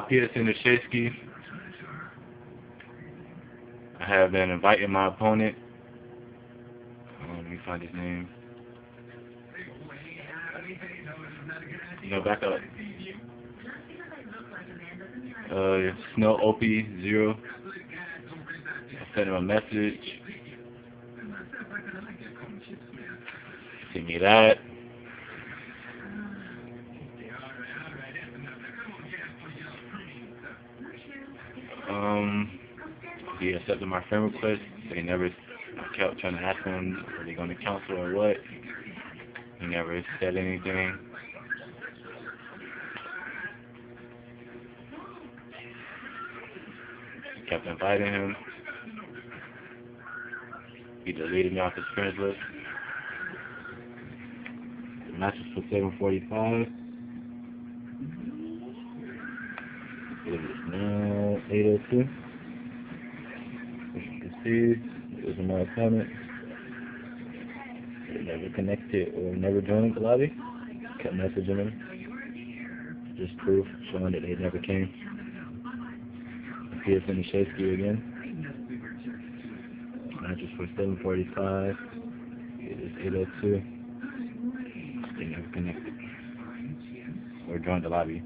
Peterson Nashesky. I have been inviting my opponent. Let me find his name. No, back up. Snow Opie 0. I sent him a message. Send me that. He accepted my friend request. They never, I kept trying to ask him, are they going to cancel or what? He never said anything. I kept inviting him. He deleted me off his friends list. The match is for 7:45. It is now 8:02. As you can see, this is my opponent. They never connected or never joined the lobby. Kept messaging them. Just proof showing that they never came. Peterson Nashesky again. Match is for 7:45. It is 8:02. They never connected or joined the lobby.